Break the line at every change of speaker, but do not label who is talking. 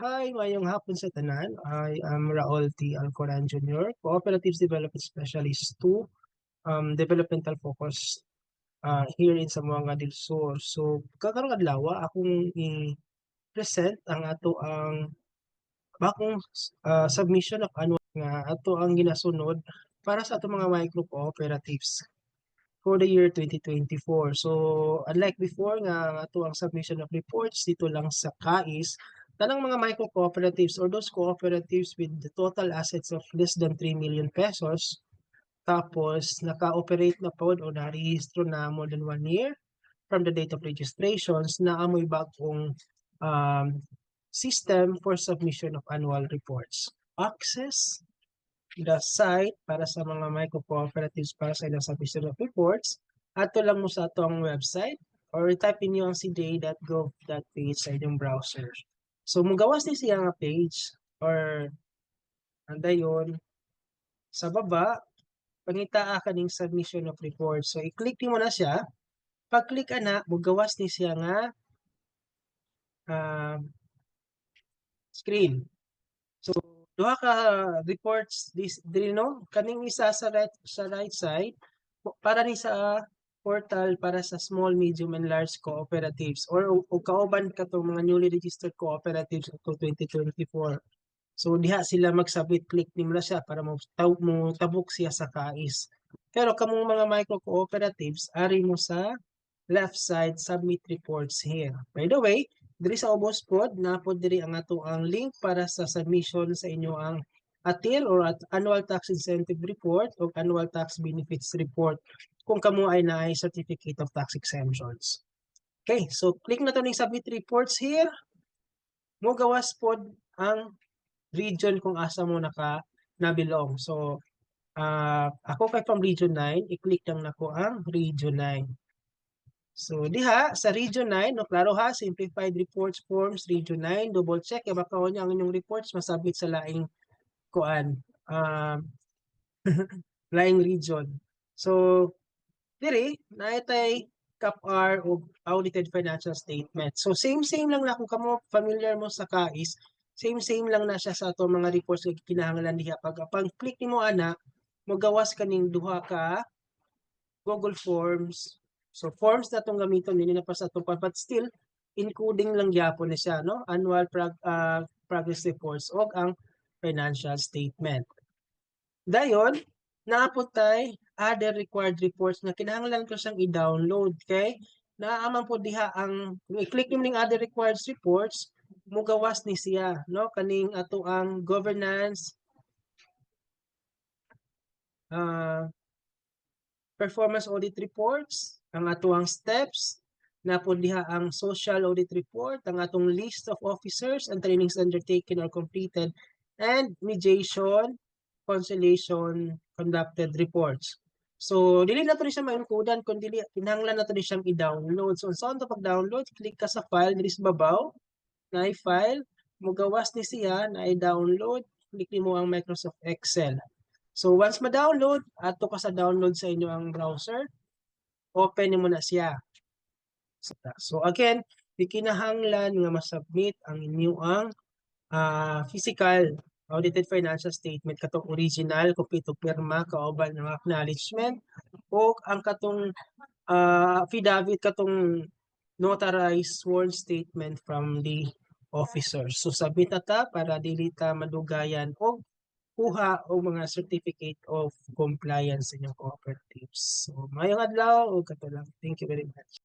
Hi, mayong hapon sa tanan. I am Raul T. Alcoran Jr., Cooperatives Development Specialist 2, Developmental Focus here in Zamboanga del Sur. So, kakarong adlaw akong i-present ang ato ang bakong submission of annual nga ato ang ginasunod para sa ato mga micro cooperatives for the year 2024. So, unlike before nga ato ang submission of reports dito lang sa KAIS, tanang mga micro cooperatives or those cooperatives with the total assets of less than 3 million pesos, tapos naka-operate na pod o narehistro na more than 1 year from the date of registrations na amoy bagong um, system for submission of annual reports. Access the site para sa mga micro cooperatives para sa ilang submission of reports. Ato lang mo sa atong website or type inyo ang cda.gov.ph sa inyong browser. So, mugawas ni siya nga page or andayon sa baba, pangitaa ka ning submission of reports. So, i-click mo na siya. Pag-click ana, mugawas ni siya nga screen. So, duha ka reports diri no kaning isa sa right side para ni sa portal para sa small, medium and large cooperatives or kauban katong mga newly registered cooperatives until 2024. So diha sila magsubmit, click nimo na siya para mo tabok siya sa KAIS. Pero kamong mga micro cooperatives ari mo sa left side submit reports here. By the way, diri sa ubos pod na pod diri ang ato ang link para sa submission sa inyo ang ATIR or Annual Tax Incentive Report o Annual Tax Benefits Report kung kamo ay naay Certificate of Tax Exemptions. Okay, so click na to ning submit reports here. Mo gawas pod ang region kung asa mo nabilong. So, ako kay from Region 9, i-click lang nako ang Region 9. So, diha sa Region 9, no, klaro ha, simplified reports forms, Region 9, double check, kaya baka niya ang inyong reports, masabit sa laing kuan, laing region. So, diri, naitay CAPR o audited financial statement. So, same lang na kung kamo familiar mo sa KAIS, same lang na siya sa ato mga reports nga kinahanglan diha. Pag click nimo ana, magawas kaning duha ka Google Forms. So forms na itong gamiton din na pa sa itong but still including lang gyapon na siya no annual progress reports o ang financial statement. Dayon naapot tay other required reports na kinahanglan ko siyang i-download kay naaman po diha ang i-click niyo ning other required reports mugawas ni siya no kaning ato ang governance performance audit reports, ang atuang steps, napod diha ang social audit report, ang atong list of officers and trainings undertaken or completed, and mediation, conciliation, conducted reports. So, dili na to siya ma-encodean, kung dili, kinahanglan na to siyang i-download. So, saan to pag-download? Click ka sa file, dili sa babaw, na file, mugawas ni siya, na i-download, click mo ang Microsoft Excel. So once ma-download, ato ka sa download sa inyo ang browser, open mo na siya. So again, kinahanglan nga ma-submit ang inyo ang physical audited financial statement katong original, kompleto pirma, kauban ng acknowledgement, o ang katong affidavit katong notarized sworn statement from the officers. So submit na ta para dili ta madugayan o kuha o mga certificate of compliance sa inyong cooperatives. So, mayong adlaw o katulang. Thank you very much.